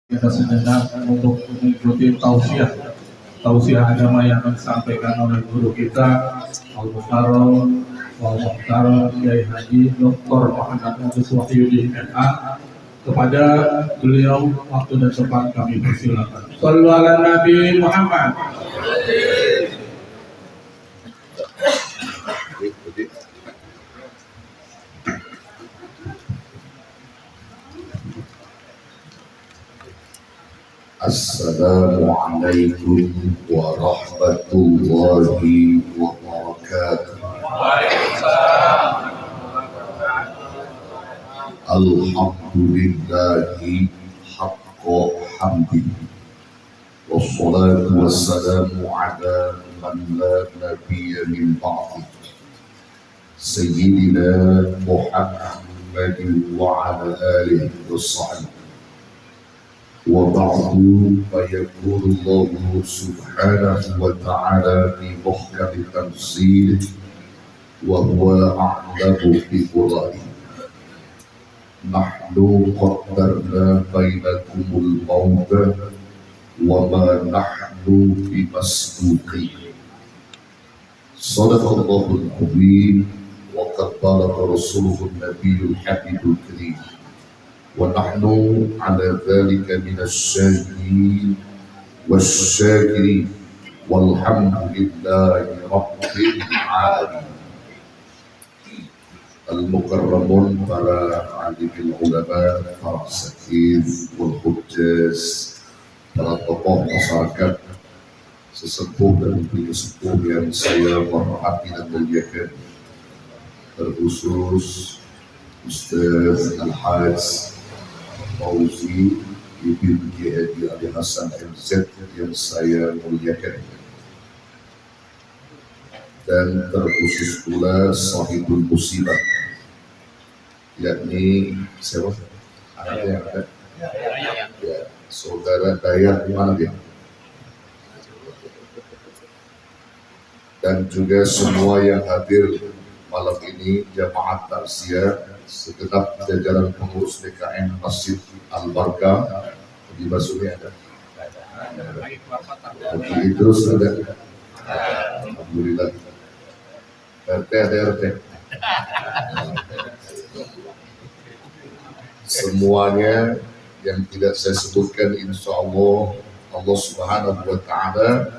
Kita sejenak untuk mengikuti tausiah agama yang akan disampaikan oleh guru kita Al-Mukarram Kiai Haji Dr. Muhammad Agus Wahyudi MA. Kepada beliau waktu dan tempat kami persilakan. Shallu ala Nabi Muhammad. Assalamualaikum warahmatullahi wabarakatuh. Alhamdulillahi haqqa hamdi. Wassalatu wassalamu ala man la nabiyya min ba'di. Sayyidina Muhammadin wa ala alihi wa sahbihi. وبعد فيقول الله سبحانه وتعالى في محكم التنزيل وهو أعلم بقرائه نحن قدرنا بينكم الموت وما نحن بمسبوقين صدق الله العظيم وقد بلغ رسوله النبي الحبيب الكريم ونحن على ذلك من الشاهدين والشاكرين والحمد لله رب العالمين. المكرمون para alim ulama, para sakif, wal hujjaz, para tokoh masyarakat, sesepuh dan sepuh yang saya hormati dan muliakan, terkhusus Ustaz Al-Hajj Fauzi Ibn Kiai Ali Hasan MZ yang saya muliakan, dan terkhusus pula sahibul musibah, yakni siapa? Anaknya ada? Ya, saudara Dayat mana dia? Dan juga semua yang hadir malam ini, jamaah takziah, segenap jajaran pengurus DKM Masjid Al-Barkah. Di Basuri ada? Di Idrus ada? Alhamdulillah. RT ada RT. Semuanya yang tidak saya sebutkan, insya Allah Allah Subhanahu wa Ta'ala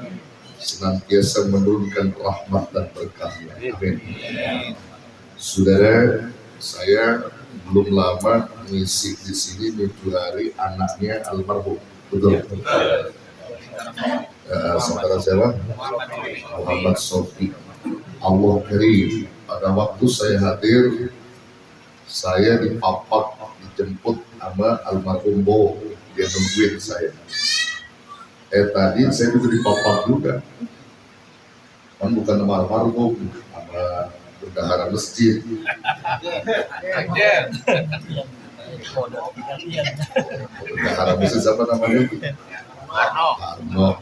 senantiasa menurunkan rahmat dan berkahnya. Amin. Saudara, saya belum lama mengisi di sini 7 hari anaknya almarhum, betul? Saudara siapa? Muhammad Sofi. Allah Karim. Pada waktu saya hadir, saya dipapak, dijemput sama almarhum Bo. Dia nungguin saya. Tadi saya juga dipapak juga. Kan bukan nama almarhum, sama bendahara masjid. Bendahara masjid siapa namanya? Arno.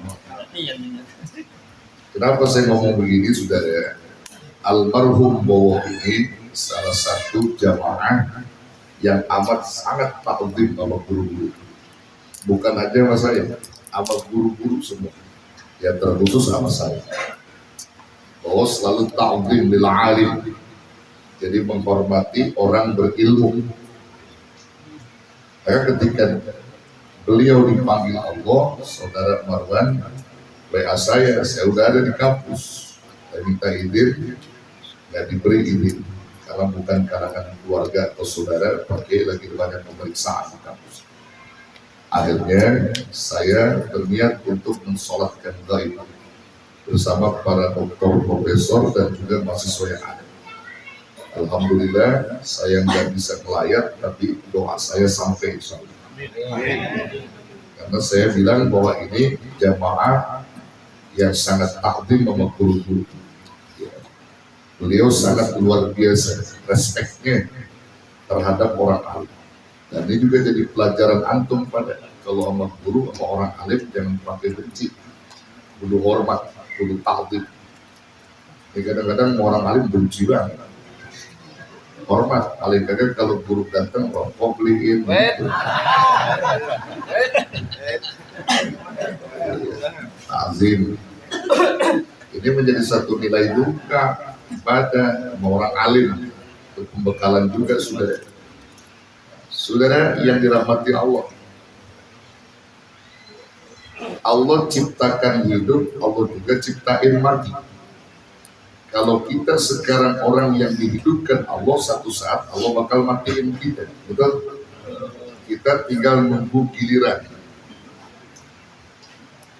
Kenapa saya ngomong begini, saudara? Almarhum Bowo ini salah satu jamaah yang amat sangat ta'zim sama guru-guru. Bukan aja sama saya, sama guru-guru semua. Yang terkhusus sama saya. Bahwa selalu ta'zim lil alim, jadi menghormati orang berilmu. Ketika beliau dipanggil Allah, saudara Marwan WA saya udah ada di kampus, saya minta izin, nggak diberi izin karena bukan kalangan keluarga atau saudara, pakai lagi banyak pemeriksaan di kampus. Akhirnya saya berniat untuk mensolatkan gaib bersama para dokter, profesor, dan juga mahasiswa yang ada. Alhamdulillah, saya nggak bisa melayat, tapi doa saya sampai, insyaallah. Karena saya bilang bahwa ini jamaah yang sangat takdim sama guru-guru. Beliau sangat luar biasa respeknya terhadap orang alim. Dan ini juga jadi pelajaran antum pada kalau sama guru, sama orang alim jangan pakai benci, kudu hormat, kudu takdim. Kadang-kadang orang alim benci banget. hormat. Paling kagak kalau guru datang rokok beliin. Azim. Ini menjadi satu nilai duka ibadah sama orang alim, untuk pembekalan juga saudara. Saudara yang dirahmati Allah. Allah ciptakan hidup, Allah juga ciptain mati. Kalau kita sekarang orang yang dihidupkan Allah, satu saat Allah bakal matiin kita, betul? Kita tinggal nunggu giliran.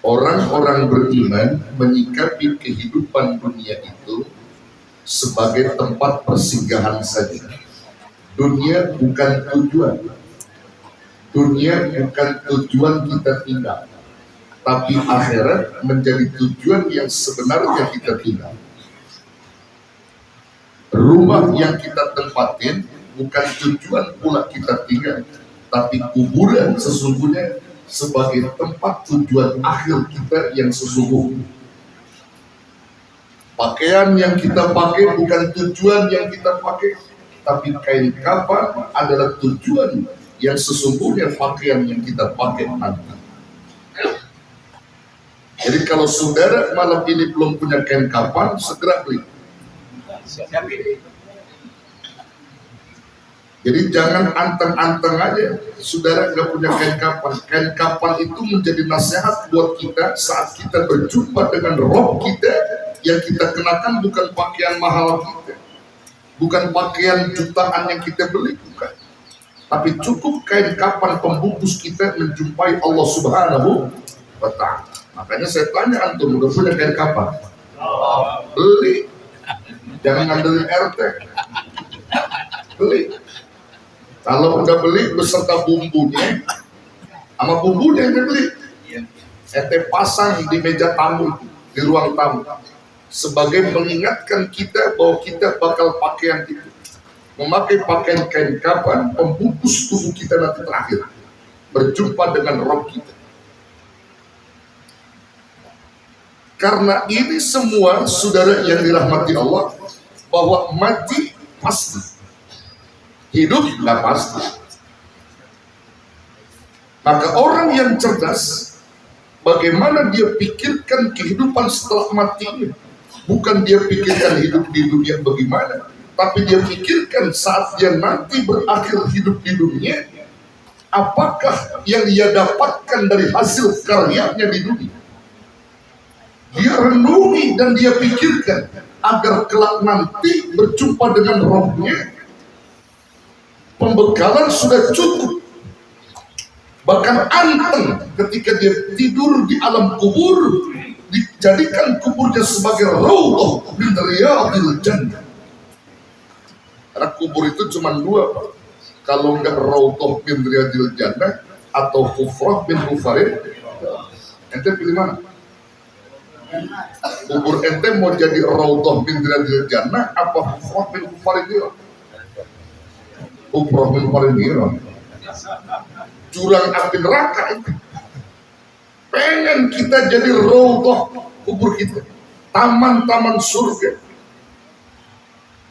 Orang-orang beriman menyikapi kehidupan dunia itu sebagai tempat persinggahan saja. Dunia bukan tujuan. Dunia bukan tujuan kita tinggal. Tapi akhirat menjadi tujuan yang sebenarnya kita tinggal. Rumah yang kita tempatin bukan tujuan pula kita tinggal, tapi kuburan sesungguhnya sebagai tempat tujuan akhir kita yang sesungguhnya. Pakaian yang kita pakai bukan tujuan yang kita pakai, tapi kain kafan adalah tujuan yang sesungguhnya pakaian yang kita pakai nanti. Jadi kalau saudara malam ini belum punya kain kafan, segera beli. Jadi jangan anteng-anteng aja, saudara nggak punya kain kafan. Kain kafan itu menjadi nasihat buat kita saat kita berjumpa dengan roh kita. Yang kita kenakan bukan pakaian mahal kita, bukan pakaian jutaan yang kita beli, bukan. Tapi cukup kain kafan pembungkus kita menjumpai Allah Subhanahu wa Ta'ala. Makanya saya tanya antum, udah punya kain kafan? Beli, jangan ngandelin RT, beli. Kalau udah beli beserta bumbunya, sama bumbunya yang beli, ente pasang di meja tamu, di ruang tamu, sebagai mengingatkan kita bahwa kita bakal pakaian itu, memakai pakaian kain kafan pembungkus tubuh kita nanti terakhir, berjumpa dengan roh kita. Karena ini semua saudara yang dirahmati Allah, bahwa mati pasti, hidup nggak pasti. Maka orang yang cerdas, bagaimana dia pikirkan kehidupan setelah matinya. Bukan dia pikirkan hidup di dunia bagaimana, tapi dia pikirkan saat dia nanti berakhir hidup di dunia, apakah yang dia dapatkan dari hasil karyanya di dunia. Dia renungi dan dia pikirkan agar kelak nanti berjumpa dengan rohnya, pembekalan sudah cukup. Bahkan anteng ketika dia tidur di alam kubur, dijadikan kuburnya sebagai raudhah min riyadil jannah. Karena kubur itu cuma dua, Pak. Kalau enggak raudhah min riyadil jannah atau hufrah min hufarin, ente pilih mana? Kubur ente mau jadi raudhah min riyadil jannah apa hufrah min hufarin? Hufrah min hufarin, jurang api neraka itu. Pengen kita jadi raudhah kubur kita, taman-taman surga.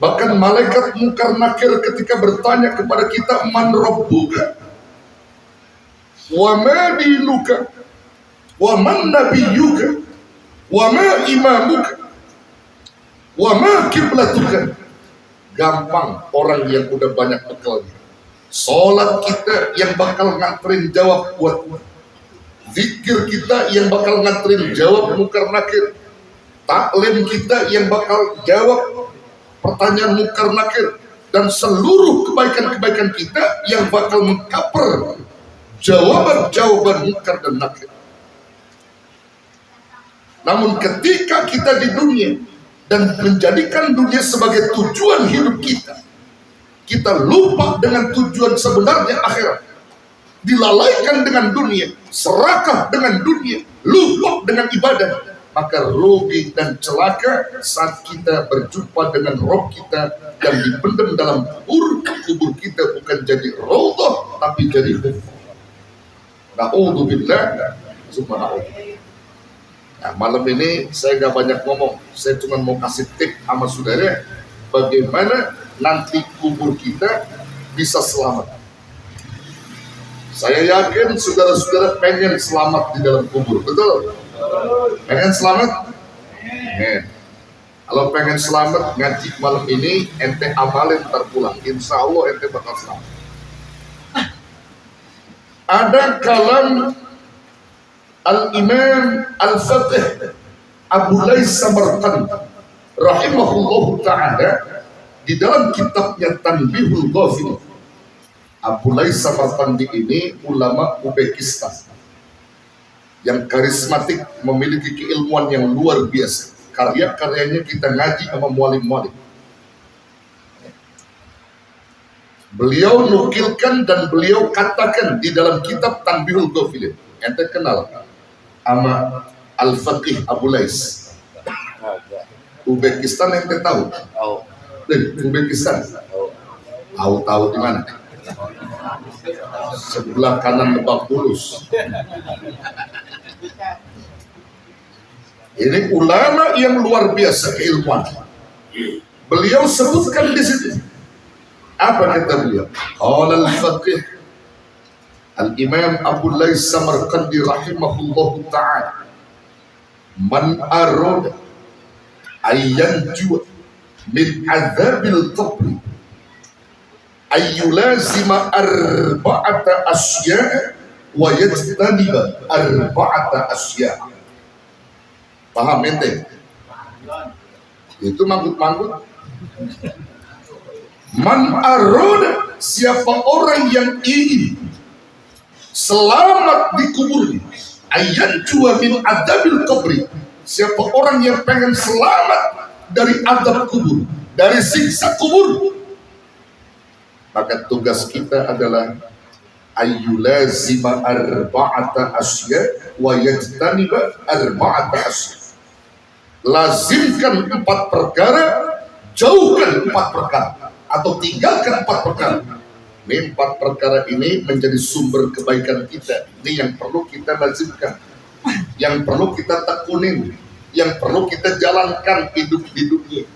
Bahkan malaikat Munkar Nakir ketika bertanya kepada kita, man rabbuka wa ma dinuka wa man nabiyyuka wa ma imamuka wa ma kiblatuka. Gampang orang yang udah banyak bekalnya. Sholat kita yang bakal nganterin jawab buat zikir kita yang bakal nganterin jawab Munkar Nakir, taklim kita yang bakal jawab pertanyaan Munkar Nakir, dan seluruh kebaikan-kebaikan kita yang bakal mengcover jawaban-jawaban Munkar dan Nakir. Namun ketika kita di dunia dan menjadikan dunia sebagai tujuan hidup kita, kita lupa dengan tujuan sebenarnya akhirat. Dilalaikan dengan dunia, serakah dengan dunia, lupa dengan ibadah, maka rugi dan celaka saat kita berjumpa dengan roh kita dan dipendam dalam kubur kita bukan jadi raudhah tapi jadi hufrah. Na'udzubillah, subhanallah. Nah, malam ini saya gak banyak ngomong, saya cuma mau kasih tip sama saudara bagaimana nanti kubur kita bisa selamat. Saya yakin saudara-saudara pengen selamat di dalam kubur, betul? Pengen selamat? Pengen. Kalau pengen selamat, ngaji malam ini ente amalin terpulang, insya Allah ente bakal selamat. Ada kalam Al-Imam Al-Fatih Abu Lais Samarqandi rahimahullah ta'ala di dalam kitabnya Tanbihul Ghafil. Abu Lais Samarqandi ini ulama Uzbekistan yang karismatik, memiliki keilmuan yang luar biasa. Karya-karyanya kita ngaji sama mualim-mualim. Beliau nukilkan dan beliau katakan di dalam kitab Tanbihul Ghafil. Ente kenal sama Al-Faqih Abu Lais? Uzbekistan ente tahu? Uzbekistan? Tahu di mana? Sebelah kanan Lebak Bulus. Ini ulama yang luar biasa keilmuan. Beliau sebutkan di situ. Apa kata beliau? Qala al-faqih Al-Imam Abu Lais Samarqandi rahimahullahu ta'ala, man arada ayyanju min azabil qabri ayyulazima arba'ata asya wa yajtaniba arba'ata asya. Paham ente? Itu manggut-manggut. Man arada, siapa orang yang ingin selamat di kuburnya, ayyanju min azabil qabri, siapa orang yang pengen selamat dari azab kubur, dari siksa kubur, maka tugas kita adalah ayyulazima arba'ata asya wa yajtaniba arba'ata asya. Lazimkan 4 perkara, jauhkan 4 perkara, atau tinggalkan 4 perkara. Ini 4 perkara ini menjadi sumber kebaikan kita. Ini yang perlu kita lazimkan, yang perlu kita tekunin, yang perlu kita jalankan hidup-hidupnya.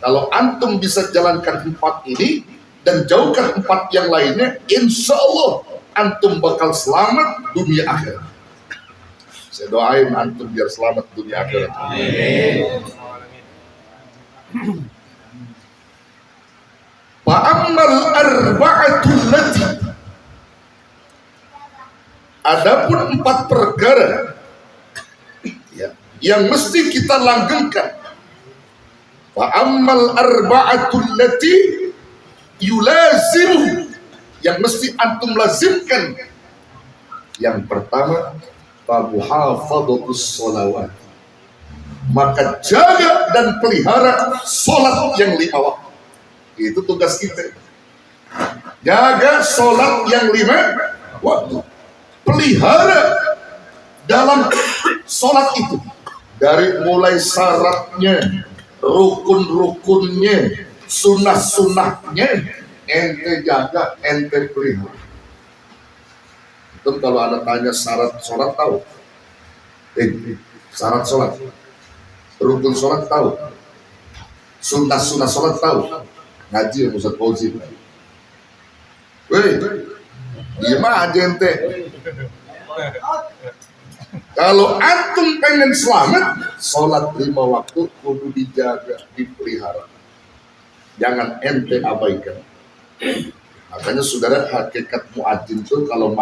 Kalau antum bisa jalankan 4 ini dan jauhkan 4 yang lainnya, insya Allah antum bakal selamat dunia akhirat. Saya doain antum biar selamat dunia akhirat. Amin. Fa'ammal arba'atul lati, adapun 4 perkara ya, yang mesti kita langgengkan. Fa'ammal arba'atul lati yulazimu, yang mesti antum lazimkan. Yang pertama, famuhafadhatus sholawat, maka jaga dan pelihara sholat yang 5 waktu. Itu tugas kita. Jaga sholat yang 5 waktu. Pelihara dalam sholat itu, dari mulai syaratnya, rukun-rukunnya, sunnah-sunnahnya, ente jaga, ente pelihara. Itu kalau anak tanya syarat sholat tahu, syarat sholat, rukun sholat tahu, sunnah-sunnah sholat tahu. Ngaji ya Ustaz Fauzi. Weh, diam aja ente. Kalau antum pengen selamat, sholat 5 waktu kudu dijaga, dipelihara. Jangan ente abaikan. Makanya saudara, hakikat muadzin itu kalau